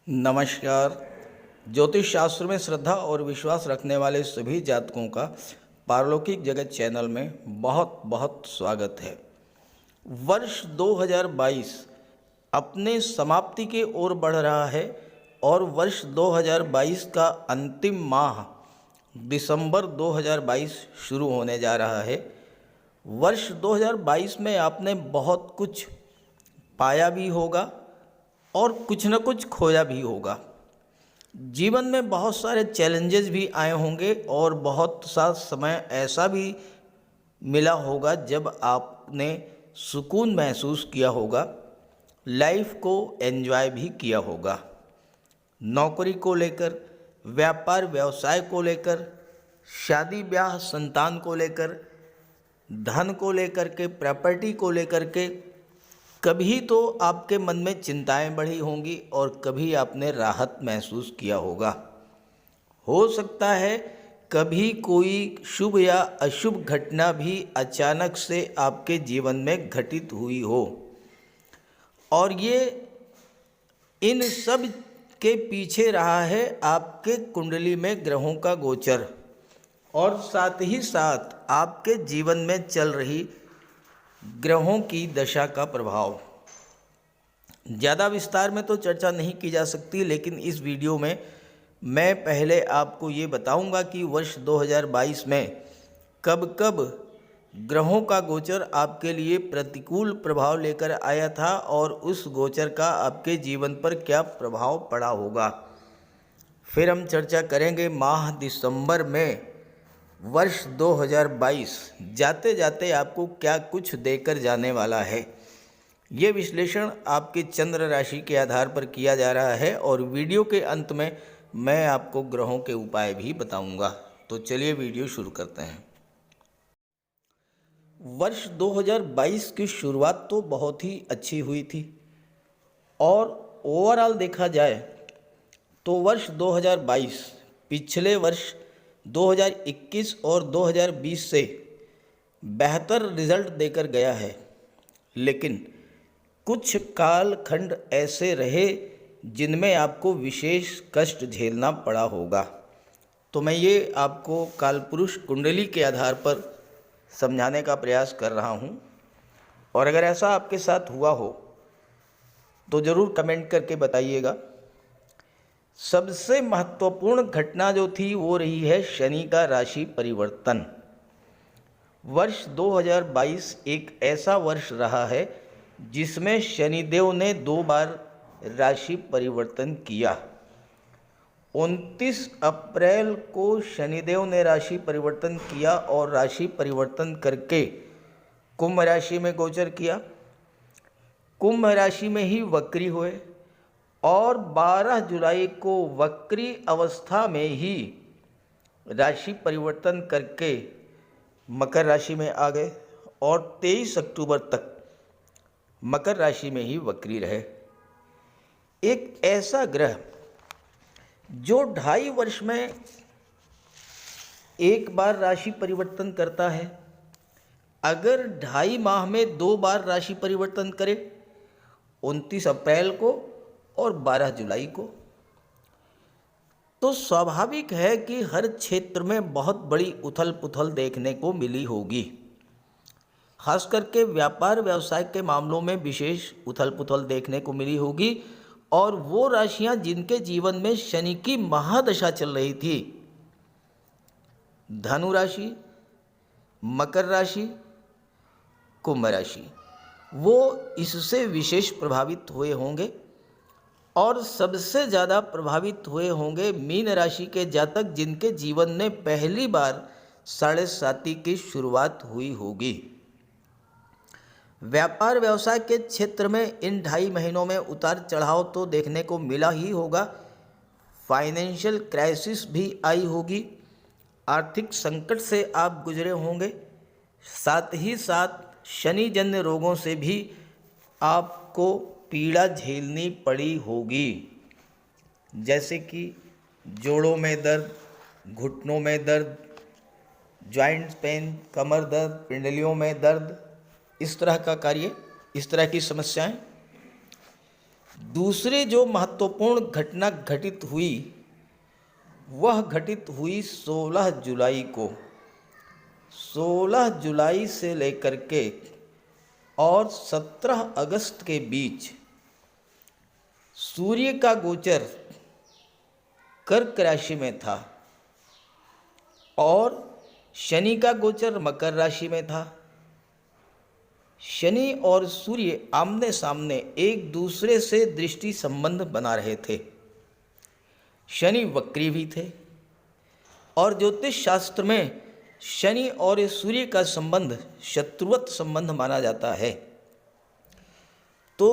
नमस्कार। ज्योतिष शास्त्र में श्रद्धा और विश्वास रखने वाले सभी जातकों का पारलौकिक जगत चैनल में बहुत बहुत स्वागत है। वर्ष 2022 अपने समाप्ति की ओर बढ़ रहा है और वर्ष 2022 का अंतिम माह दिसंबर 2022 शुरू होने जा रहा है। वर्ष 2022 में आपने बहुत कुछ पाया भी होगा और कुछ न कुछ खोया भी होगा। जीवन में बहुत सारे चैलेंजेस भी आए होंगे और बहुत सा समय ऐसा भी मिला होगा जब आपने सुकून महसूस किया होगा, लाइफ को एंजॉय भी किया होगा। नौकरी को लेकर, व्यापार व्यवसाय को लेकर, शादी ब्याह संतान को लेकर, धन को लेकर के, प्रॉपर्टी को लेकर के कभी तो आपके मन में चिंताएं बढ़ी होंगी और कभी आपने राहत महसूस किया होगा। हो सकता है कभी कोई शुभ या अशुभ घटना भी अचानक से आपके जीवन में घटित हुई हो और ये इन सब के पीछे रहा है आपके कुंडली में ग्रहों का गोचर और साथ ही साथ आपके जीवन में चल रही ग्रहों की दशा का प्रभाव। ज़्यादा विस्तार में तो चर्चा नहीं की जा सकती, लेकिन इस वीडियो में मैं पहले आपको ये बताऊंगा कि वर्ष 2022 में कब कब ग्रहों का गोचर आपके लिए प्रतिकूल प्रभाव लेकर आया था और उस गोचर का आपके जीवन पर क्या प्रभाव पड़ा होगा। फिर हम चर्चा करेंगे माह दिसंबर में वर्ष 2022 जाते जाते आपको क्या कुछ देकर जाने वाला है। ये विश्लेषण आपके चंद्र राशि के आधार पर किया जा रहा है और वीडियो के अंत में मैं आपको ग्रहों के उपाय भी बताऊंगा। तो चलिए वीडियो शुरू करते हैं। वर्ष 2022 की शुरुआत तो बहुत ही अच्छी हुई थी और ओवरऑल देखा जाए तो वर्ष 2022 पिछले वर्ष 2021 और 2020 से बेहतर रिजल्ट देकर गया है, लेकिन कुछ कालखंड ऐसे रहे जिनमें आपको विशेष कष्ट झेलना पड़ा होगा। तो मैं ये आपको कालपुरुष कुंडली के आधार पर समझाने का प्रयास कर रहा हूँ और अगर ऐसा आपके साथ हुआ हो तो ज़रूर कमेंट करके बताइएगा। सबसे महत्वपूर्ण घटना जो थी वो रही है शनि का राशि परिवर्तन। वर्ष 2022 एक ऐसा वर्ष रहा है जिसमें शनिदेव ने 2 बार राशि परिवर्तन किया। 29 अप्रैल को शनिदेव ने राशि परिवर्तन किया और राशि परिवर्तन करके कुंभ राशि में गोचर किया। कुंभ राशि में ही वक्री हुए और 12 जुलाई को वक्री अवस्था में ही राशि परिवर्तन करके मकर राशि में आ गए और 23 अक्टूबर तक मकर राशि में ही वक्री रहे। एक ऐसा ग्रह जो 2.5 वर्ष में एक बार राशि परिवर्तन करता है, अगर 2.5 माह में 2 बार राशि परिवर्तन करे, 29 अप्रैल को और 12 जुलाई को, तो स्वाभाविक है कि हर क्षेत्र में बहुत बड़ी उथल पुथल देखने को मिली होगी। खास करके व्यापार व्यवसाय के मामलों में विशेष उथल पुथल देखने को मिली होगी और वो राशियां जिनके जीवन में शनि की महादशा चल रही थी, धनु राशि, मकर राशि, कुंभ राशि, वो इससे विशेष प्रभावित हुए होंगे और सबसे ज़्यादा प्रभावित हुए होंगे मीन राशि के जातक जिनके जीवन में पहली बार 7.5 की शुरुआत हुई होगी। व्यापार व्यवसाय के क्षेत्र में इन 2.5 महीनों में उतार चढ़ाव तो देखने को मिला ही होगा। फाइनेंशियल क्राइसिस भी आई होगी, आर्थिक संकट से आप गुजरे होंगे, साथ ही साथ शनि जन्य रोगों से भी आपको पीड़ा झेलनी पड़ी होगी, जैसे कि जोड़ों में दर्द, घुटनों में दर्द, जॉइंट पेन, कमर दर्द, पिंडलियों में दर्द, इस तरह का कार्य, इस तरह की समस्याएं दूसरी जो महत्वपूर्ण घटना घटित हुई वह घटित हुई 16 जुलाई को। 16 जुलाई से लेकर के और 17 अगस्त के बीच सूर्य का गोचर कर्क राशि में था और शनि का गोचर मकर राशि में था। शनि और सूर्य आमने सामने एक दूसरे से दृष्टि संबंध बना रहे थे। शनि वक्री भी थे और ज्योतिष शास्त्र में शनि और सूर्य का संबंध शत्रुवत संबंध माना जाता है। तो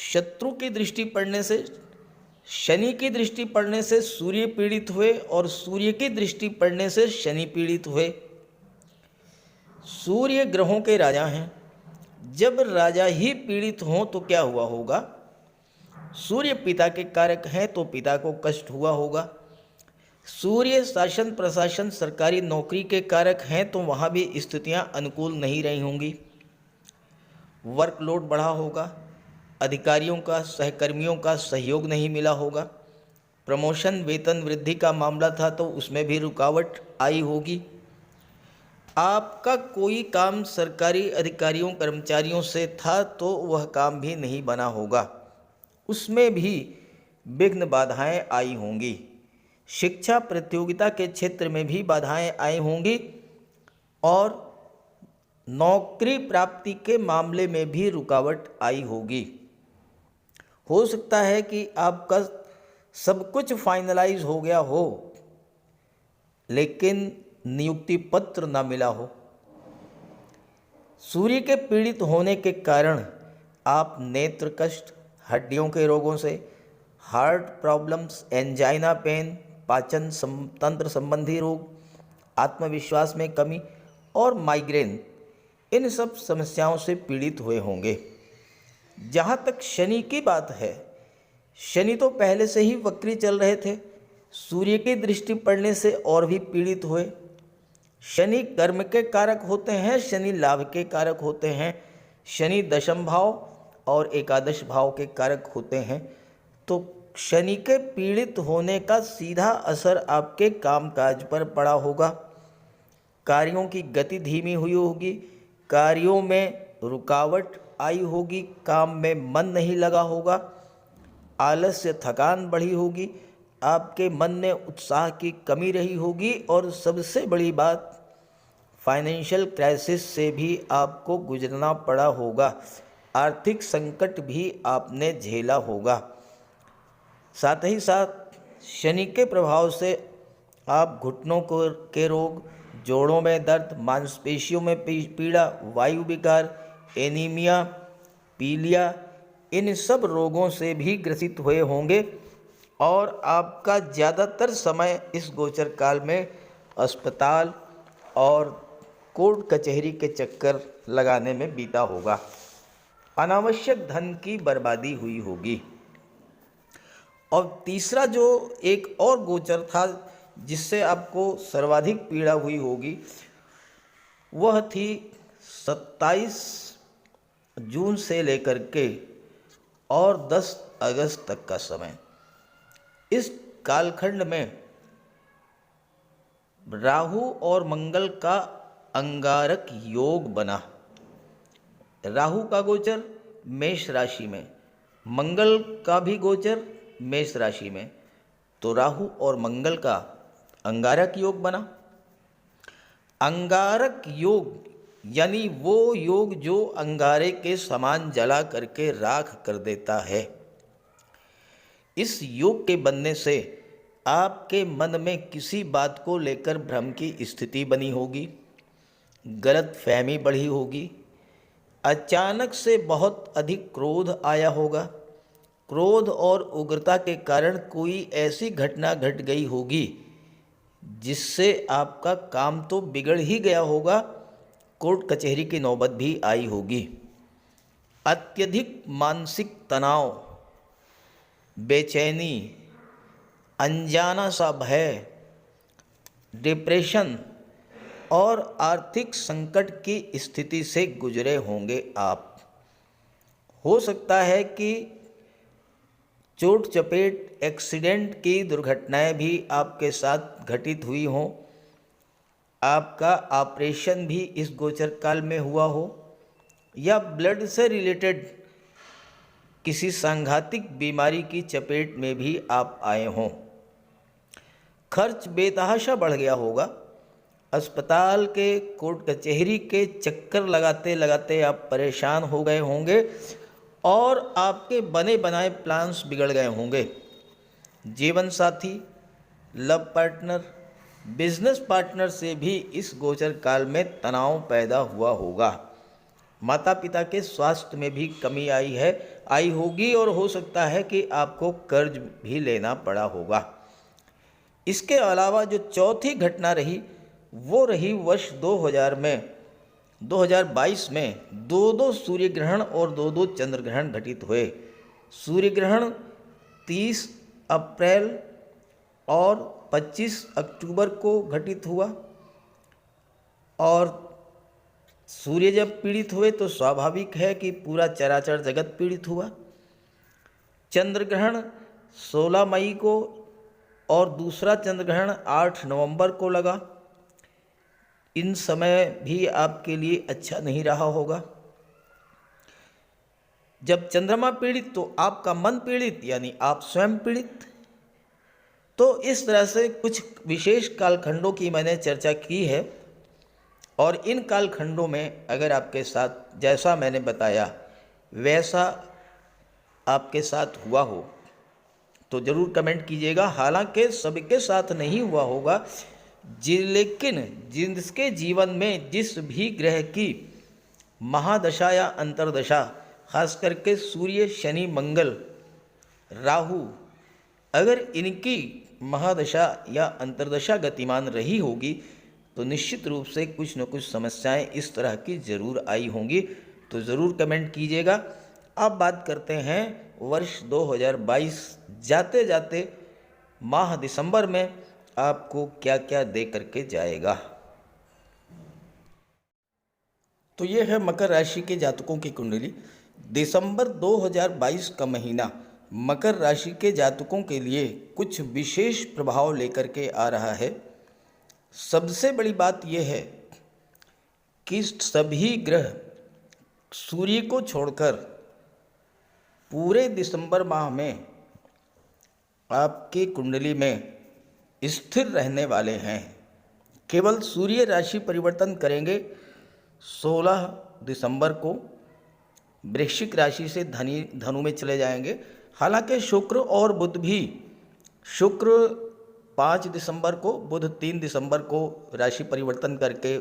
शत्रु की दृष्टि पड़ने से, शनि की दृष्टि पड़ने से सूर्य पीड़ित हुए और सूर्य की दृष्टि पड़ने से शनि पीड़ित हुए। सूर्य ग्रहों के राजा हैं। जब राजा ही पीड़ित हों तो क्या हुआ होगा? सूर्य पिता के कारक हैं तो पिता को कष्ट हुआ होगा। सूर्य शासन प्रशासन सरकारी नौकरी के कारक हैं तो वहाँ भी स्थितियाँ अनुकूल नहीं रही होंगी। वर्कलोड बढ़ा होगा, अधिकारियों का सहकर्मियों का सहयोग नहीं मिला होगा। प्रमोशन वेतन वृद्धि का मामला था तो उसमें भी रुकावट आई होगी। आपका कोई काम सरकारी अधिकारियों कर्मचारियों से था तो वह काम भी नहीं बना होगा, उसमें भी विघ्न बाधाएं आई होंगी। शिक्षा प्रतियोगिता के क्षेत्र में भी बाधाएं आई होंगी और नौकरी प्राप्ति के मामले में भी रुकावट आई होगी। हो सकता है कि आपका सब कुछ फाइनलाइज हो गया हो लेकिन नियुक्ति पत्र ना मिला हो। सूर्य के पीड़ित होने के कारण आप नेत्र कष्ट, हड्डियों के रोगों से, हार्ट प्रॉब्लम्स, एंजाइना पेन, पाचन तंत्र संबंधी रोग, आत्मविश्वास में कमी और माइग्रेन, इन सब समस्याओं से पीड़ित हुए होंगे। जहाँ तक शनि की बात है, शनि तो पहले से ही वक्री चल रहे थे, सूर्य की दृष्टि पड़ने से और भी पीड़ित हुए। शनि कर्म के कारक होते हैं, शनि लाभ के कारक होते हैं, शनि दशम भाव और एकादश भाव के कारक होते हैं। तो शनि के पीड़ित होने का सीधा असर आपके कामकाज पर पड़ा होगा। कार्यों की गति धीमी हुई होगी, कार्यों में रुकावट आई होगी, काम में मन नहीं लगा होगा, आलस्य थकान बढ़ी होगी, आपके मन में उत्साह की कमी रही होगी और सबसे बड़ी बात, फाइनेंशियल क्राइसिस से भी आपको गुजरना पड़ा होगा। आर्थिक संकट भी आपने झेला होगा। साथ ही साथ शनि के प्रभाव से आप घुटनों के रोग, जोड़ों में दर्द, मांसपेशियों में पीड़ा, वायु विकार, एनीमिया, पीलिया, इन सब रोगों से भी ग्रसित हुए होंगे और आपका ज़्यादातर समय इस गोचर काल में अस्पताल और कोर्ट कचहरी के चक्कर लगाने में बीता होगा। अनावश्यक धन की बर्बादी हुई होगी। और तीसरा जो एक और गोचर था जिससे आपको सर्वाधिक पीड़ा हुई होगी, वह थी 27 जून से लेकर के और 10 अगस्त तक का समय। इस कालखंड में राहु और मंगल का अंगारक योग बना। राहु का गोचर मेष राशि में, मंगल का भी गोचर मेष राशि में, तो राहु और मंगल का अंगारक योग बना। अंगारक योग यानी वो योग जो अंगारे के समान जला करके राख कर देता है। इस योग के बनने से आपके मन में किसी बात को लेकर भ्रम की स्थिति बनी होगी, गलत फहमी बढ़ी होगी, अचानक से बहुत अधिक क्रोध आया होगा। क्रोध और उग्रता के कारण कोई ऐसी घटना घट गई होगी जिससे आपका काम तो बिगड़ ही गया होगा, कोर्ट कचहरी की नौबत भी आई होगी। अत्यधिक मानसिक तनाव, बेचैनी, अनजाना सा भय, डिप्रेशन और आर्थिक संकट की स्थिति से गुजरे होंगे आप। हो सकता है कि चोट चपेट एक्सीडेंट की दुर्घटनाएं भी आपके साथ घटित हुई हों, आपका ऑपरेशन भी इस गोचर काल में हुआ हो, या ब्लड से रिलेटेड किसी सांघातिक बीमारी की चपेट में भी आप आए हों। खर्च बेतहाशा बढ़ गया होगा। अस्पताल के कोर्ट कचहरी के चक्कर लगाते लगाते आप परेशान हो गए होंगे और आपके बने बनाए प्लान्स बिगड़ गए होंगे। जीवन साथी, लव पार्टनर, बिजनेस पार्टनर से भी इस गोचर काल में तनाव पैदा हुआ होगा। माता पिता के स्वास्थ्य में भी कमी आई होगी और हो सकता है कि आपको कर्ज भी लेना पड़ा होगा। इसके अलावा जो चौथी घटना रही वो रही वर्ष 2022 में दो सूर्य ग्रहण और दो चंद्र ग्रहण घटित हुए। सूर्य ग्रहण 30 अप्रैल और 25 अक्टूबर को घटित हुआ और सूर्य जब पीड़ित हुए तो स्वाभाविक है कि पूरा चराचर जगत पीड़ित हुआ। चंद्र ग्रहण 16 मई को और दूसरा चंद्र ग्रहण 8 नवंबर को लगा। इन समय भी आपके लिए अच्छा नहीं रहा होगा। जब चंद्रमा पीड़ित तो आपका मन पीड़ित, यानी आप स्वयं पीड़ित। तो इस तरह से कुछ विशेष कालखंडों की मैंने चर्चा की है और इन कालखंडों में अगर आपके साथ जैसा मैंने बताया वैसा आपके साथ हुआ हो तो ज़रूर कमेंट कीजिएगा। हालांकि सबके साथ नहीं हुआ होगा, लेकिन जिसके जीवन में जिस भी ग्रह की महादशा या अंतर्दशा, खास करके सूर्य, शनि, मंगल, राहु, अगर इनकी महादशा या अंतर्दशा गतिमान रही होगी तो निश्चित रूप से कुछ न कुछ समस्याएं इस तरह की ज़रूर आई होंगी। तो ज़रूर कमेंट कीजिएगा। अब बात करते हैं वर्ष 2022 जाते जाते माह दिसंबर में आपको क्या क्या दे करके जाएगा। तो ये है मकर राशि के जातकों की कुंडली। दिसंबर 2022 का महीना मकर राशि के जातकों के लिए कुछ विशेष प्रभाव लेकर के आ रहा है। सबसे बड़ी बात यह है कि सभी ग्रह सूर्य को छोड़कर पूरे दिसंबर माह में आपकी कुंडली में स्थिर रहने वाले हैं। केवल सूर्य राशि परिवर्तन करेंगे 16 दिसंबर को, वृश्चिक राशि से धनु में चले जाएंगे। हालांकि शुक्र और बुध भी, शुक्र 5 दिसंबर को, बुध 3 दिसंबर को राशि परिवर्तन करके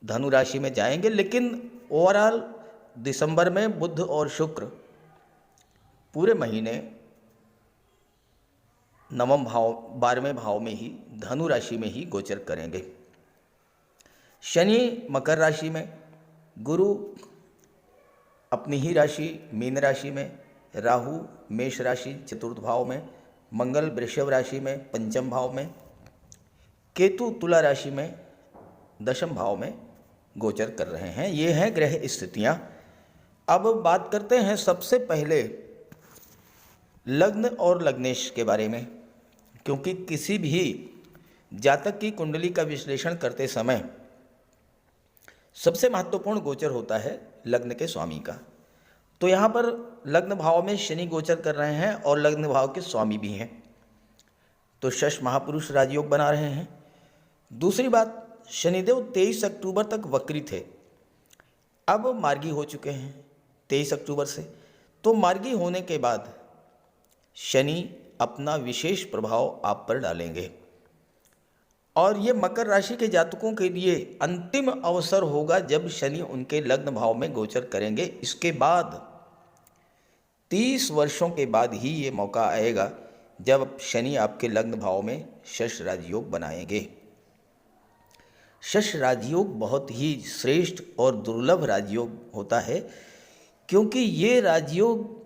धनु राशि में जाएंगे, लेकिन ओवरऑल दिसंबर में बुध और शुक्र पूरे महीने 9वें भाव 12वें भाव में ही धनु राशि में ही गोचर करेंगे। शनि मकर राशि में, गुरु अपनी ही राशि मीन राशि में, राहु मेष राशि चतुर्थ भाव में, मंगल वृषभ राशि में पंचम भाव में, केतु तुला राशि में दशम भाव में गोचर कर रहे हैं। ये हैं ग्रह स्थितियाँ। अब बात करते हैं सबसे पहले लग्न और लग्नेश के बारे में, क्योंकि किसी भी जातक की कुंडली का विश्लेषण करते समय सबसे महत्वपूर्ण गोचर होता है लग्न के स्वामी का। तो यहाँ पर लग्न भाव में शनि गोचर कर रहे हैं और लग्न भाव के स्वामी भी हैं, तो शश महापुरुष राजयोग बना रहे हैं। दूसरी बात, शनिदेव 23 अक्टूबर तक वक्री थे, अब मार्गी हो चुके हैं 23 अक्टूबर से। तो मार्गी होने के बाद शनि अपना विशेष प्रभाव आप पर डालेंगे और ये मकर राशि के जातकों के लिए अंतिम अवसर होगा जब शनि उनके लग्न भाव में गोचर करेंगे। इसके बाद 30 वर्षों के बाद ही ये मौका आएगा जब शनि आपके लग्न भाव में शश राजयोग बनाएंगे। शश राजयोग बहुत ही श्रेष्ठ और दुर्लभ राजयोग होता है, क्योंकि ये राजयोग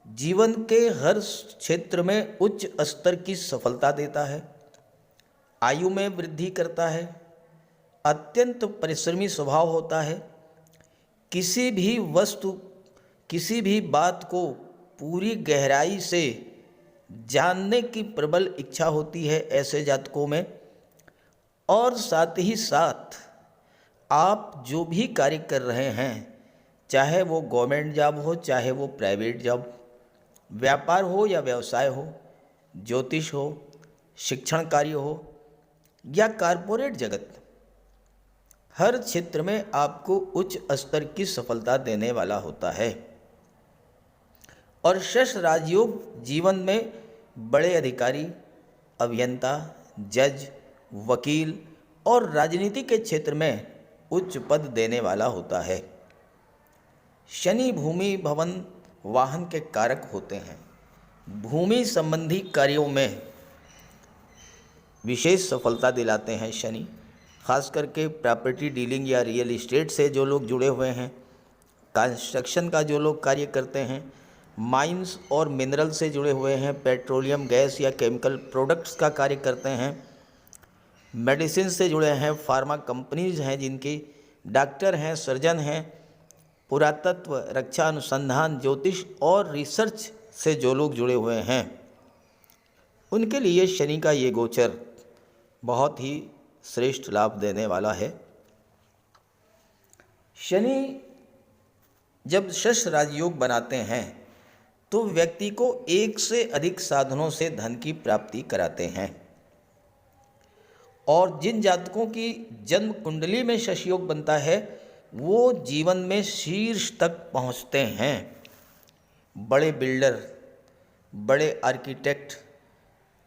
जीवन के हर क्षेत्र में उच्च स्तर की सफलता देता है, आयु में वृद्धि करता है, अत्यंत परिश्रमी स्वभाव होता है, किसी भी वस्तु, किसी भी बात को पूरी गहराई से जानने की प्रबल इच्छा होती है ऐसे जातकों में, और साथ ही साथ आप जो भी कार्य कर रहे हैं, चाहे वो गवर्नमेंट जॉब हो, चाहे वो प्राइवेट जॉब, व्यापार हो या व्यवसाय हो, ज्योतिष हो, शिक्षण कार्य हो या कारपोरेट जगत, हर क्षेत्र में आपको उच्च स्तर की सफलता देने वाला होता है। और शश राजयोग जीवन में बड़े अधिकारी, अभियंता, जज, वकील और राजनीति के क्षेत्र में उच्च पद देने वाला होता है। शनि भूमि, भवन, वाहन के कारक होते हैं। भूमि संबंधी कार्यों में विशेष सफलता दिलाते हैं शनि, खास करके प्रॉपर्टी डीलिंग या रियल इस्टेट से जो लोग जुड़े हुए हैं, कंस्ट्रक्शन का जो लोग कार्य करते हैं, माइंस और मिनरल से जुड़े हुए हैं, पेट्रोलियम, गैस या केमिकल प्रोडक्ट्स का कार्य करते हैं, मेडिसिन से जुड़े हैं, फार्मा कंपनीज हैं जिनकी, डॉक्टर हैं, सर्जन हैं, पुरातत्व, रक्षा अनुसंधान, ज्योतिष और रिसर्च से जो लोग जुड़े हुए हैं, उनके लिए शनि का ये गोचर बहुत ही श्रेष्ठ लाभ देने वाला है। शनि जब शश राजयोग बनाते हैं तो व्यक्ति को एक से अधिक साधनों से धन की प्राप्ति कराते हैं। और जिन जातकों की जन्म कुंडली में शश योग बनता है वो जीवन में शीर्ष तक पहुंचते हैं। बड़े बिल्डर, बड़े आर्किटेक्ट,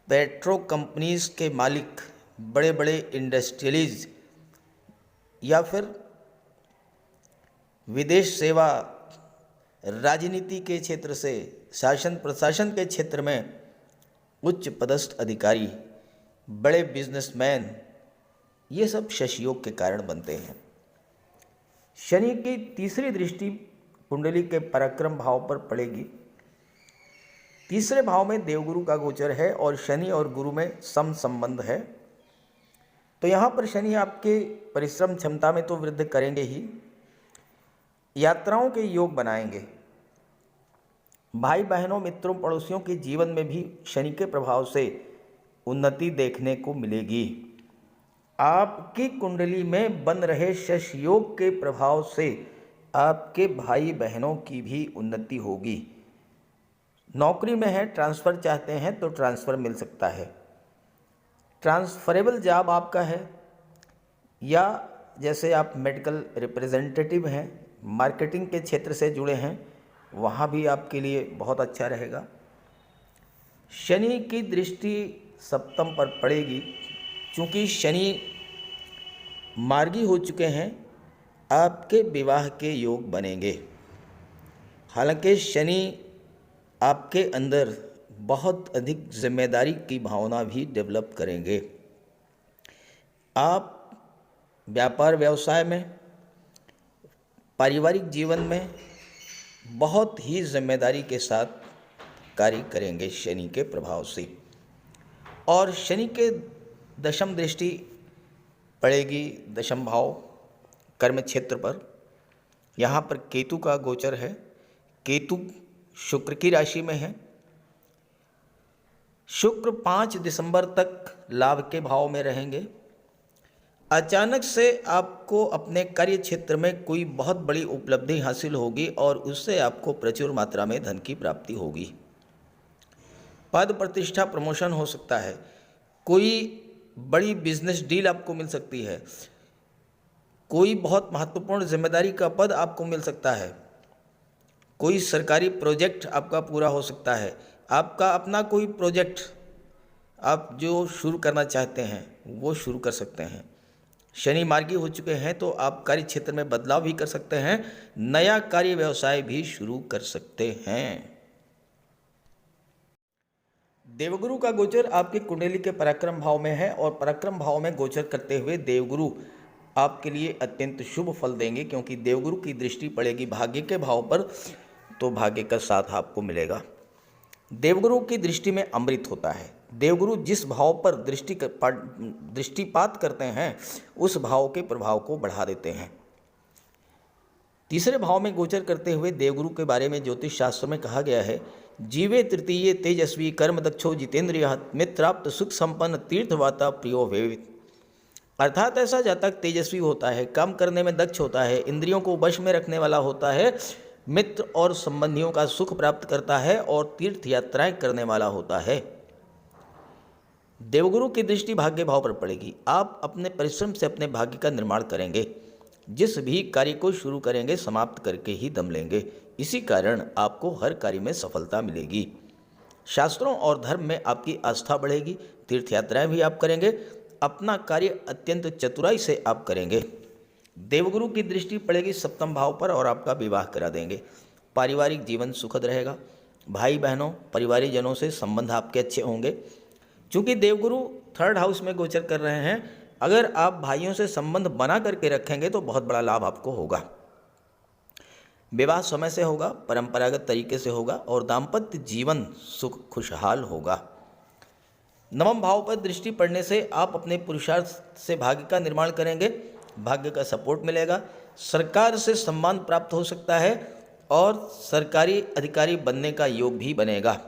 पेट्रो कंपनीज के मालिक, बड़े बड़े इंडस्ट्रियलिस्ट या फिर विदेश सेवा, राजनीति के क्षेत्र से शासन प्रशासन के क्षेत्र में उच्च पदस्थ अधिकारी, बड़े बिजनेसमैन, ये सब शशि योग के कारण बनते हैं। शनि की तीसरी दृष्टि कुंडली के पराक्रम भाव पर पड़ेगी। तीसरे भाव में देवगुरु का गोचर है और शनि और गुरु में सम संबंध है। तो यहाँ पर शनि आपके परिश्रम क्षमता में तो वृद्धि करेंगे ही, यात्राओं के योग बनाएंगे। भाई बहनों, मित्रों, पड़ोसियों के जीवन में भी शनि के प्रभाव से उन्नति देखने को मिलेगी। आपकी कुंडली में बन रहे शश योग के प्रभाव से आपके भाई बहनों की भी उन्नति होगी। नौकरी में है, ट्रांसफ़र चाहते हैं तो ट्रांसफ़र मिल सकता है। ट्रांसफरेबल जॉब आपका है, या जैसे आप मेडिकल रिप्रेजेंटेटिव हैं, मार्केटिंग के क्षेत्र से जुड़े हैं, वहाँ भी आपके लिए बहुत अच्छा रहेगा। शनि की दृष्टि सप्तम पर पड़ेगी। चूँकि शनि मार्गी हो चुके हैं, आपके विवाह के योग बनेंगे। हालांकि शनि आपके अंदर बहुत अधिक जिम्मेदारी की भावना भी डेवलप करेंगे। आप व्यापार व्यवसाय में, पारिवारिक जीवन में बहुत ही जिम्मेदारी के साथ कार्य करेंगे शनि के प्रभाव से। और शनि के दशम दृष्टि पड़ेगी दशम भाव कर्म क्षेत्र पर। यहाँ पर केतु का गोचर है। केतु शुक्र की राशि में है। शुक्र 5 दिसंबर तक लाभ के भाव में रहेंगे। अचानक से आपको अपने कार्य क्षेत्र में कोई बहुत बड़ी उपलब्धि हासिल होगी और उससे आपको प्रचुर मात्रा में धन की प्राप्ति होगी। पद प्रतिष्ठा, प्रमोशन हो सकता है। कोई बड़ी बिजनेस डील आपको मिल सकती है। कोई बहुत महत्वपूर्ण जिम्मेदारी का पद आपको मिल सकता है। कोई सरकारी प्रोजेक्ट आपका पूरा हो सकता है। आपका अपना कोई प्रोजेक्ट आप जो शुरू करना चाहते हैं वो शुरू कर सकते हैं। शनि मार्गी हो चुके हैं तो आप कार्य क्षेत्र में बदलाव भी कर सकते हैं, नया कार्य व्यवसाय भी शुरू कर सकते हैं। देवगुरु का गोचर आपकी कुंडली के पराक्रम भाव में है और पराक्रम भाव में गोचर करते हुए देवगुरु आपके लिए अत्यंत शुभ फल देंगे, क्योंकि देवगुरु की दृष्टि पड़ेगी भाग्य के भाव पर, तो भाग्य का साथ आपको मिलेगा। देवगुरु की दृष्टि में अमृत होता है। देवगुरु जिस भाव पर दृष्टिपात करते हैं उस भाव के प्रभाव को बढ़ा देते हैं। तीसरे भाव में गोचर करते हुए देवगुरु के बारे में ज्योतिष शास्त्र में कहा गया है जीवे तृतीय तेजस्वी कर्म दक्षो जितेंद्रिय मित्राप्त सुख संपन्न तीर्थवाता प्रियो वेवित। अर्थात ऐसा जातक तेजस्वी होता है, काम करने में दक्ष होता है, इंद्रियों को वश में रखने वाला होता है, मित्र और संबंधियों का सुख प्राप्त करता है और तीर्थ यात्राएं करने वाला होता है। देवगुरु की दृष्टि भाग्य भाव पर पड़ेगी। आप अपने परिश्रम से अपने भाग्य का निर्माण करेंगे। जिस भी कार्य को शुरू करेंगे समाप्त करके ही दम लेंगे। इसी कारण आपको हर कार्य में सफलता मिलेगी। शास्त्रों और धर्म में आपकी आस्था बढ़ेगी। तीर्थ यात्राएं भी आप करेंगे। अपना कार्य अत्यंत चतुराई से आप करेंगे। देवगुरु की दृष्टि पड़ेगी सप्तम भाव पर और आपका विवाह करा देंगे। पारिवारिक जीवन सुखद रहेगा। भाई बहनों परिवारिक जनों से संबंध आपके अच्छे होंगे। चूँकि देवगुरु थर्ड हाउस में गोचर कर रहे हैं, अगर आप भाइयों से संबंध बना करके रखेंगे तो बहुत बड़ा लाभ आपको होगा। विवाह समय से होगा, परंपरागत तरीके से होगा और दाम्पत्य जीवन सुख खुशहाल होगा। नवम भाव पर दृष्टि पड़ने से आप अपने पुरुषार्थ से भाग्य का निर्माण करेंगे। भाग्य का सपोर्ट मिलेगा। सरकार से सम्मान प्राप्त हो सकता है और सरकारी अधिकारी बनने का योग भी बनेगा।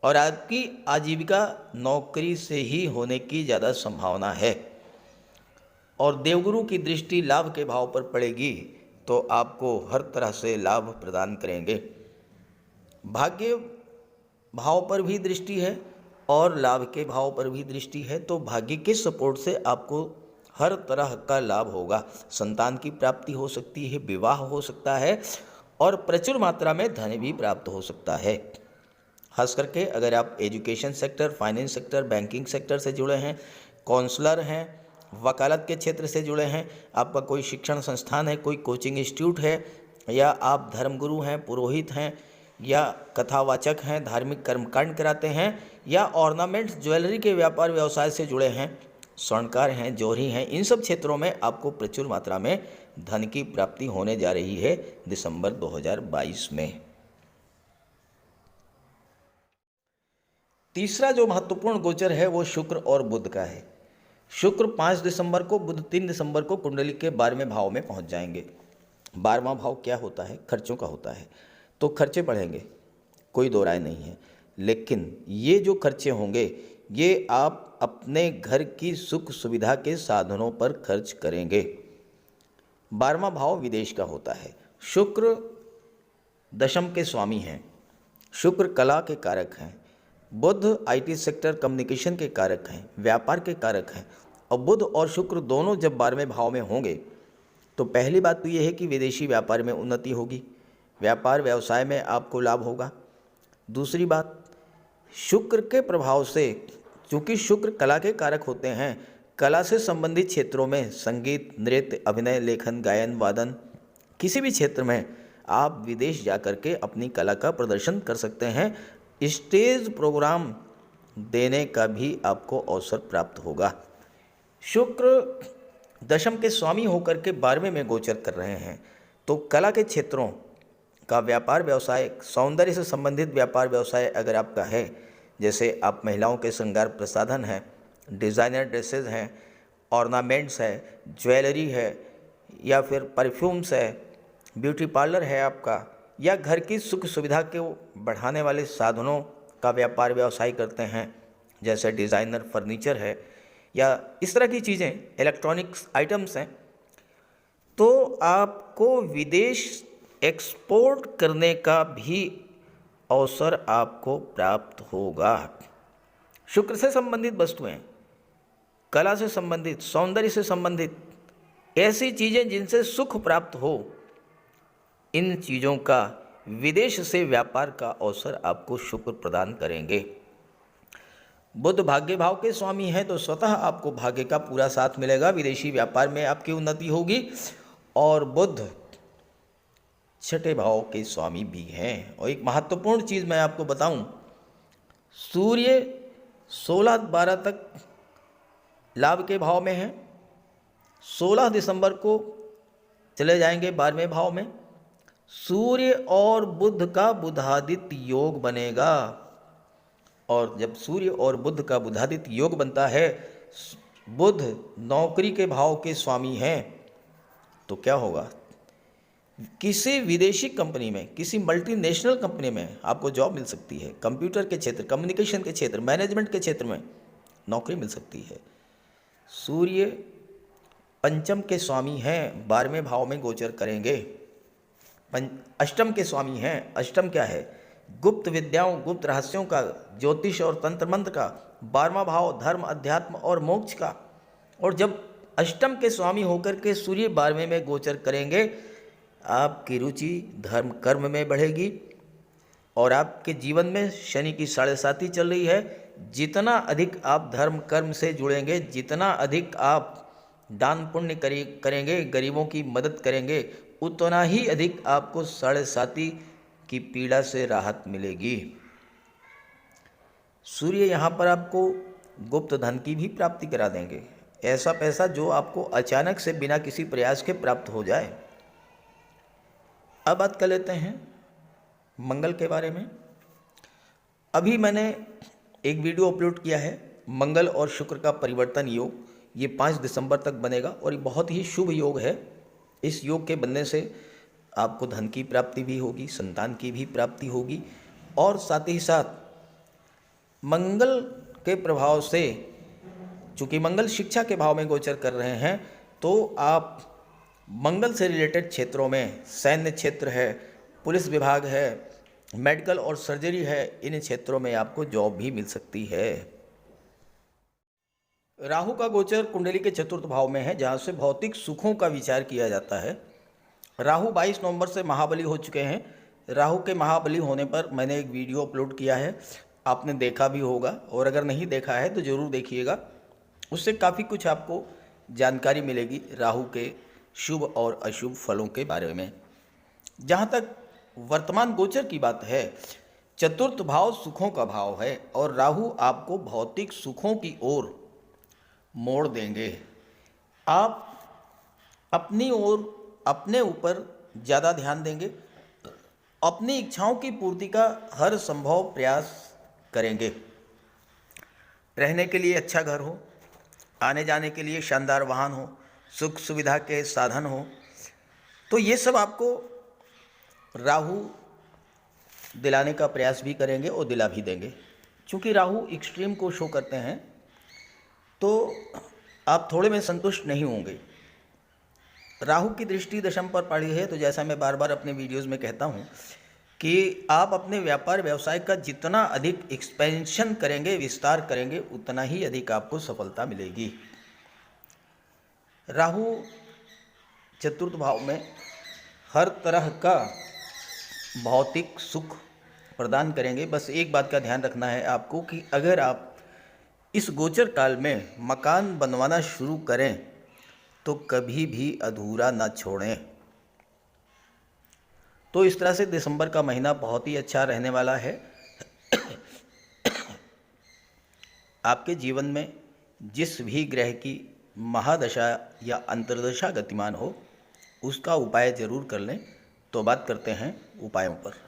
और आपकी आजीविका नौकरी से ही होने की ज़्यादा संभावना है। और देवगुरु की दृष्टि लाभ के भाव पर पड़ेगी तो आपको हर तरह से लाभ प्रदान करेंगे। भाग्य भाव पर भी दृष्टि है और लाभ के भाव पर भी दृष्टि है, तो भाग्य के सपोर्ट से आपको हर तरह का लाभ होगा। संतान की प्राप्ति हो सकती है, विवाह हो सकता है और प्रचुर मात्रा में धन भी प्राप्त हो सकता है। खास करके अगर आप education sector, finance sector, banking sector से जुड़े हैं, काउंसलर हैं, वकालत के क्षेत्र से जुड़े हैं, आपका कोई शिक्षण संस्थान है, कोई कोचिंग इंस्टीट्यूट है, या आप धर्मगुरु हैं, पुरोहित हैं, या कथावाचक हैं, धार्मिक कर्मकांड कराते हैं, या ऑर्नामेंट्स ज्वेलरी के व्यापार व्यवसाय से जुड़े हैं, स्वर्णकार हैं, जौहरी हैं, इन सब क्षेत्रों में आपको प्रचुर मात्रा में धन की प्राप्ति होने जा रही है दिसंबर 2022 में। तीसरा जो महत्वपूर्ण गोचर है वो शुक्र और बुध का है। शुक्र 5 दिसंबर को, बुध 3 दिसंबर को कुंडली के 12वें भाव में पहुंच जाएंगे। 12वां भाव क्या होता है? खर्चों का होता है। तो खर्चे बढ़ेंगे, कोई दो राय नहीं है। लेकिन ये जो खर्चे होंगे ये आप अपने घर की सुख सुविधा के साधनों पर खर्च करेंगे। 12वां भाव विदेश का होता है। शुक्र दशम के स्वामी हैं। शुक्र कला के कारक हैं। बुध आईटी सेक्टर कम्युनिकेशन के कारक हैं, व्यापार के कारक हैं। और बुध और शुक्र दोनों जब 12वें भाव में होंगे तो पहली बात तो ये है कि विदेशी व्यापार में उन्नति होगी, व्यापार व्यवसाय में आपको लाभ होगा। दूसरी बात, शुक्र के प्रभाव से, चूँकि शुक्र कला के कारक होते हैं, कला से संबंधित क्षेत्रों में संगीत, नृत्य, अभिनय, लेखन, गायन, वादन, किसी भी क्षेत्र में आप विदेश जा कर के अपनी कला का प्रदर्शन कर सकते हैं। स्टेज प्रोग्राम देने का भी आपको अवसर प्राप्त होगा। शुक्र दशम के स्वामी होकर के 12वें में गोचर कर रहे हैं, तो कला के क्षेत्रों का व्यापार व्यवसाय, सौंदर्य से संबंधित व्यापार व्यवसाय अगर आपका है, जैसे आप महिलाओं के श्रृंगार प्रसाधन हैं, डिज़ाइनर ड्रेसेस हैं, ऑर्नामेंट्स है, ज्वेलरी है, या फिर परफ्यूम्स है, ब्यूटी पार्लर है आपका, या घर की सुख सुविधा को बढ़ाने वाले साधनों का व्यापार व्यवसाय करते हैं, जैसे डिज़ाइनर फर्नीचर है या इस तरह की चीज़ें, इलेक्ट्रॉनिक्स आइटम्स हैं, तो आपको विदेश एक्सपोर्ट करने का भी अवसर आपको प्राप्त होगा। शुक्र से संबंधित वस्तुएं, कला से संबंधित, सौंदर्य से संबंधित ऐसी चीज़ें जिनसे सुख प्राप्त हो, इन चीज़ों का विदेश से व्यापार का अवसर आपको शुक्र प्रदान करेंगे। बुध भाग्य भाव के स्वामी हैं तो स्वतः आपको भाग्य का पूरा साथ मिलेगा, विदेशी व्यापार में आपकी उन्नति होगी। और बुध छठे भाव के स्वामी भी हैं। और एक महत्वपूर्ण चीज़ मैं आपको बताऊं, सूर्य 16-12 तक लाभ के भाव में है, 16 दिसंबर को चले जाएंगे 12वें भाव में। सूर्य और बुध का बुधादित्य योग बनेगा, और जब सूर्य और बुध का बुधादित्य योग बनता है, बुध नौकरी के भाव के स्वामी हैं, तो क्या होगा? किसी विदेशी कंपनी में, किसी मल्टीनेशनल कंपनी में आपको जॉब मिल सकती है। कंप्यूटर के क्षेत्र, कम्युनिकेशन के क्षेत्र, मैनेजमेंट के क्षेत्र में नौकरी मिल सकती है। सूर्य पंचम के स्वामी हैं, 12वें भाव में गोचर करेंगे। अष्टम के स्वामी हैं। अष्टम क्या है? गुप्त विद्याओं, गुप्त रहस्यों का, ज्योतिष और तंत्र मंत्र का। 12वां भाव धर्म, अध्यात्म और मोक्ष का। और जब अष्टम के स्वामी होकर के सूर्य 12वें में गोचर करेंगे, आपकी रुचि धर्म कर्म में बढ़ेगी और आपके जीवन में शनि की 7.5 चल रही है। जितना अधिक आप धर्म कर्म से जुड़ेंगे, जितना अधिक आप दान पुण्य करेंगे, गरीबों की मदद करेंगे, उतना ही अधिक आपको 7.5 की पीड़ा से राहत मिलेगी। सूर्य यहाँ पर आपको गुप्त धन की भी प्राप्ति करा देंगे। ऐसा पैसा जो आपको अचानक से बिना किसी प्रयास के प्राप्त हो जाए। अब बात कर लेते हैं मंगल के बारे में। अभी मैंने एक वीडियो अपलोड किया है, मंगल और शुक्र का परिवर्तन योग। ये 5 दिसंबर तक बनेगा और ये बहुत ही शुभ योग है। इस योग के बनने से आपको धन की प्राप्ति भी होगी, संतान की भी प्राप्ति होगी और साथ ही साथ मंगल के प्रभाव से, चूँकि मंगल शिक्षा के भाव में गोचर कर रहे हैं, तो आप मंगल से रिलेटेड क्षेत्रों में, सैन्य क्षेत्र है, पुलिस विभाग है, मेडिकल और सर्जरी है, इन क्षेत्रों में आपको जॉब भी मिल सकती है। राहु का गोचर कुंडली के चतुर्थ भाव में है, जहाँ से भौतिक सुखों का विचार किया जाता है। राहु 22 नवंबर से महाबली हो चुके हैं। राहु के महाबली होने पर मैंने एक वीडियो अपलोड किया है, आपने देखा भी होगा, और अगर नहीं देखा है तो ज़रूर देखिएगा। उससे काफ़ी कुछ आपको जानकारी मिलेगी राहु के शुभ और अशुभ फलों के बारे में। जहाँ तक वर्तमान गोचर की बात है, चतुर्थ भाव सुखों का भाव है और राहु आपको भौतिक सुखों की ओर मोड़ देंगे। आप अपनी ओर, अपने ऊपर ज़्यादा ध्यान देंगे, अपनी इच्छाओं की पूर्ति का हर संभव प्रयास करेंगे। रहने के लिए अच्छा घर हो, आने जाने के लिए शानदार वाहन हो, सुख सुविधा के साधन हो, तो ये सब आपको राहु दिलाने का प्रयास भी करेंगे और दिला भी देंगे। चूँकि राहु एक्सट्रीम को शो करते हैं, तो आप थोड़े में संतुष्ट नहीं होंगे। राहु की दृष्टि दशम पर पड़ी है, तो जैसा मैं बार बार अपने वीडियोज़ में कहता हूँ कि आप अपने व्यापार व्यवसाय का जितना अधिक एक्सपेंशन करेंगे, विस्तार करेंगे, उतना ही अधिक आपको सफलता मिलेगी। राहु चतुर्थ भाव में हर तरह का भौतिक सुख प्रदान करेंगे। बस एक बात का ध्यान रखना है आपको कि अगर आप इस गोचर काल में मकान बनवाना शुरू करें तो कभी भी अधूरा ना छोड़ें। तो इस तरह से दिसंबर का महीना बहुत ही अच्छा रहने वाला है। आपके जीवन में जिस भी ग्रह की महादशा या अंतर्दशा गतिमान हो, उसका उपाय जरूर कर लें। तो बात करते हैं उपायों पर।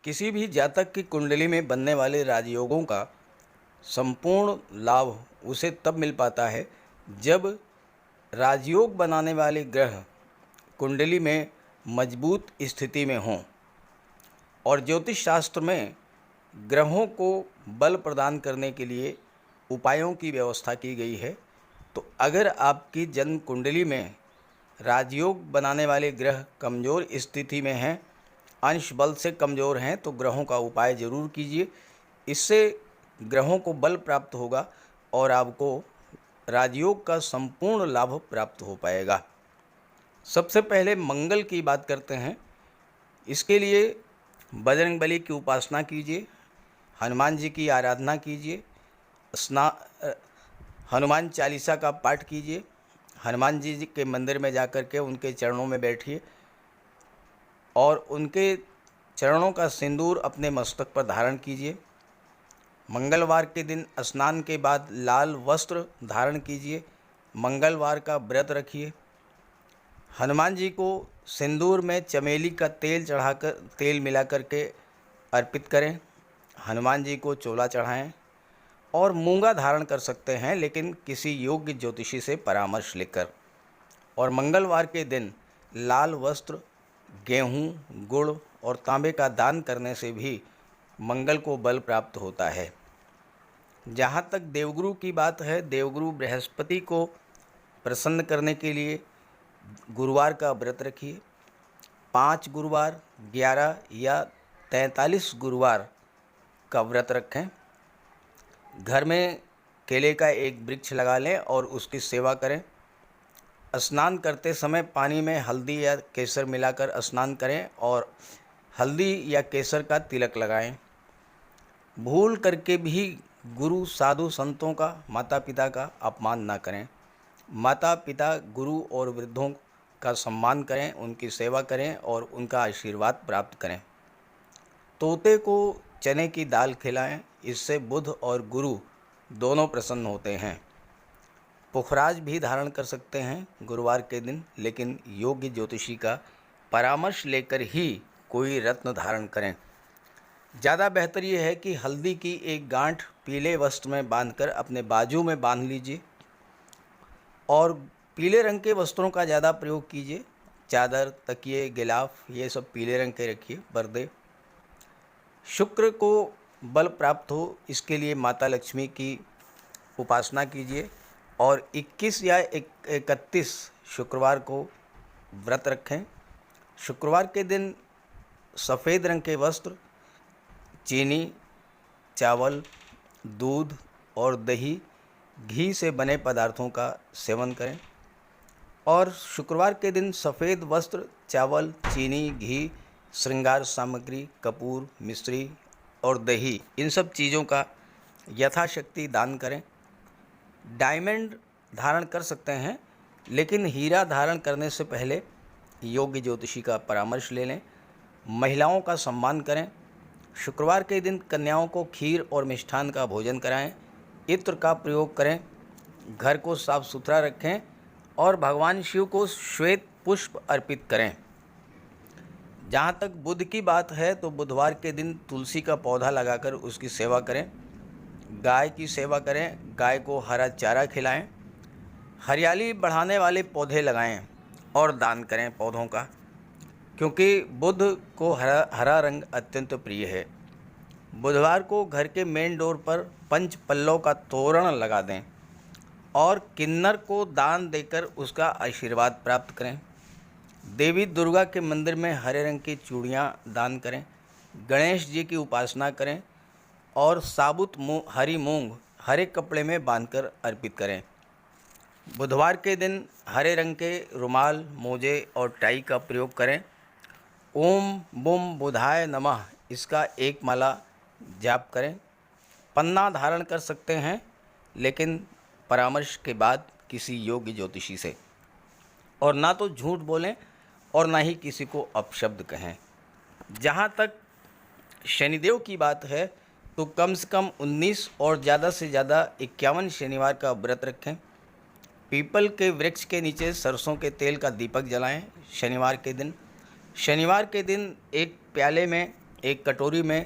किसी भी जातक की कुंडली में बनने वाले राजयोगों का संपूर्ण लाभ उसे तब मिल पाता है जब राजयोग बनाने वाले ग्रह कुंडली में मजबूत स्थिति में हों। और ज्योतिष शास्त्र में ग्रहों को बल प्रदान करने के लिए उपायों की व्यवस्था की गई है। तो अगर आपकी जन्म कुंडली में राजयोग बनाने वाले ग्रह कमज़ोर स्थिति में हैं, अंश बल से कमज़ोर हैं, तो ग्रहों का उपाय ज़रूर कीजिए। इससे ग्रहों को बल प्राप्त होगा और आपको राजयोग का संपूर्ण लाभ प्राप्त हो पाएगा। सबसे पहले मंगल की बात करते हैं। इसके लिए बजरंगबली की उपासना कीजिए, हनुमान जी की आराधना कीजिए, हनुमान चालीसा का पाठ कीजिए, हनुमान जी के मंदिर में जाकर के उनके चरणों में बैठिए और उनके चरणों का सिंदूर अपने मस्तक पर धारण कीजिए। मंगलवार के दिन स्नान के बाद लाल वस्त्र धारण कीजिए, मंगलवार का व्रत रखिए। हनुमान जी को सिंदूर में चमेली का तेल चढ़ाकर, तेल मिला करके अर्पित करें। हनुमान जी को चोला चढ़ाएं और मूंगा धारण कर सकते हैं, लेकिन किसी योग्य ज्योतिषी से परामर्श लेकर। और मंगलवार के दिन लाल वस्त्र, गेहूँ, गुड़ और तांबे का दान करने से भी मंगल को बल प्राप्त होता है। जहाँ तक देवगुरु की बात है, देवगुरु बृहस्पति को प्रसन्न करने के लिए गुरुवार का व्रत रखिए। 5 गुरुवार, 11 या 43 गुरुवार का व्रत रखें। घर में केले का एक वृक्ष लगा लें और उसकी सेवा करें। स्नान करते समय पानी में हल्दी या केसर मिलाकर स्नान करें और हल्दी या केसर का तिलक लगाएं। भूल करके भी गुरु, साधु, संतों का, माता पिता का अपमान ना करें। माता पिता, गुरु और वृद्धों का सम्मान करें, उनकी सेवा करें और उनका आशीर्वाद प्राप्त करें। तोते को चने की दाल खिलाएं, इससे बुध और गुरु दोनों प्रसन्न होते हैं। पुखराज भी धारण कर सकते हैं गुरुवार के दिन, लेकिन योग्य ज्योतिषी का परामर्श लेकर ही कोई रत्न धारण करें। ज़्यादा बेहतर ये है कि हल्दी की एक गांठ पीले वस्त्र में बांधकर अपने बाजू में बांध लीजिए और पीले रंग के वस्त्रों का ज़्यादा प्रयोग कीजिए। चादर, तकिए, गिलाफ ये सब पीले रंग के रखिए, पर्दे। शुक्र को बल प्राप्त हो, इसके लिए माता लक्ष्मी की उपासना कीजिए और 21 या 31 शुक्रवार को व्रत रखें। शुक्रवार के दिन सफ़ेद रंग के वस्त्र, चीनी, चावल, दूध और दही, घी से बने पदार्थों का सेवन करें। और शुक्रवार के दिन सफ़ेद वस्त्र, चावल, चीनी, घी, श्रृंगार सामग्री, कपूर, मिश्री और दही, इन सब चीज़ों का यथाशक्ति दान करें। डायमंड धारण कर सकते हैं, लेकिन हीरा धारण करने से पहले योग्य ज्योतिषी का परामर्श ले लें। महिलाओं का सम्मान करें। शुक्रवार के दिन कन्याओं को खीर और मिष्ठान का भोजन कराएं। इत्र का प्रयोग करें। घर को साफ सुथरा रखें और भगवान शिव को श्वेत पुष्प अर्पित करें। जहाँ तक बुध की बात है तो बुधवार के दिन तुलसी का पौधा लगाकर उसकी सेवा करें। गाय की सेवा करें, गाय को हरा चारा खिलाएं। हरियाली बढ़ाने वाले पौधे लगाएं और दान करें पौधों का, क्योंकि बुध को हरा रंग अत्यंत प्रिय है। बुधवार को घर के मेन डोर पर 5 पल्लों का तोरण लगा दें और किन्नर को दान देकर उसका आशीर्वाद प्राप्त करें। देवी दुर्गा के मंदिर में हरे रंग की चूड़ियाँ दान करें। गणेश जी की उपासना करें और साबुत हरी मूंग हरे कपड़े में बांधकर अर्पित करें। बुधवार के दिन हरे रंग के रुमाल, मोजे और टाई का प्रयोग करें। ओम बुम बुधाय नमः इसका एक माला जाप करें। पन्ना धारण कर सकते हैं, लेकिन परामर्श के बाद किसी योग्य ज्योतिषी से। और ना तो झूठ बोलें और ना ही किसी को अपशब्द कहें। जहाँ तक शनिदेव की बात है तो कम से कम 19 और ज़्यादा से ज़्यादा 51 शनिवार का व्रत रखें। पीपल के वृक्ष के नीचे सरसों के तेल का दीपक जलाएं शनिवार के दिन। शनिवार के दिन एक प्याले में, एक कटोरी में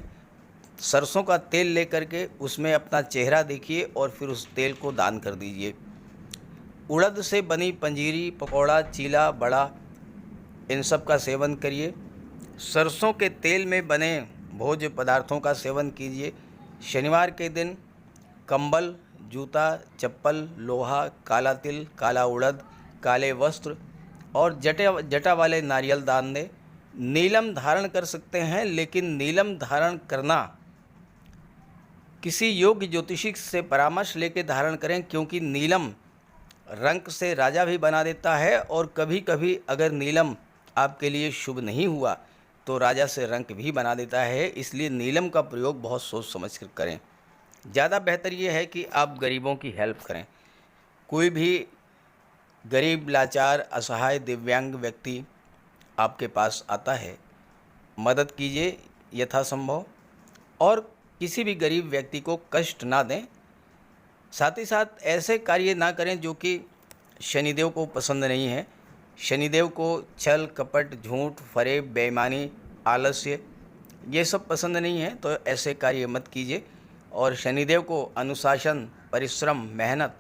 सरसों का तेल लेकर के उसमें अपना चेहरा देखिए और फिर उस तेल को दान कर दीजिए। उड़द से बनी पंजीरी, पकौड़ा, चीला, बड़ा, इन सब का सेवन करिए। सरसों के तेल में बने भोज्य पदार्थों का सेवन कीजिए। शनिवार के दिन कंबल, जूता, चप्पल, लोहा, काला तिल, काला उड़द, काले वस्त्र और जटा वाले नारियल दान दें। नीलम धारण कर सकते हैं, लेकिन नीलम धारण करना किसी योग्य ज्योतिषी से परामर्श लेकर धारण करें, क्योंकि नीलम रंग से राजा भी बना देता है और कभी कभी अगर नीलम आपके लिए शुभ नहीं हुआ तो राजा से रंक भी बना देता है। इसलिए नीलम का प्रयोग बहुत सोच समझ कर करें। ज़्यादा बेहतर ये है कि आप गरीबों की हेल्प करें। कोई भी गरीब, लाचार, असहाय, दिव्यांग व्यक्ति आपके पास आता है, मदद कीजिए यथासंभव और किसी भी गरीब व्यक्ति को कष्ट ना दें। साथ ही साथ ऐसे कार्य ना करें जो कि शनिदेव को पसंद नहीं है। शनिदेव को छल, कपट, झूठ, फरेब, बेईमानी, आलस्य ये सब पसंद नहीं है, तो ऐसे कार्य मत कीजिए। और शनिदेव को अनुशासन, परिश्रम, मेहनत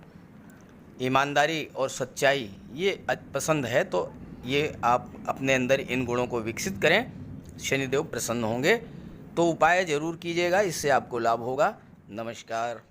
ईमानदारी और सच्चाई ये पसंद है तो ये आप अपने अंदर इन गुणों को विकसित करें, शनिदेव प्रसन्न होंगे। तो उपाय ज़रूर कीजिएगा, इससे आपको लाभ होगा। नमस्कार।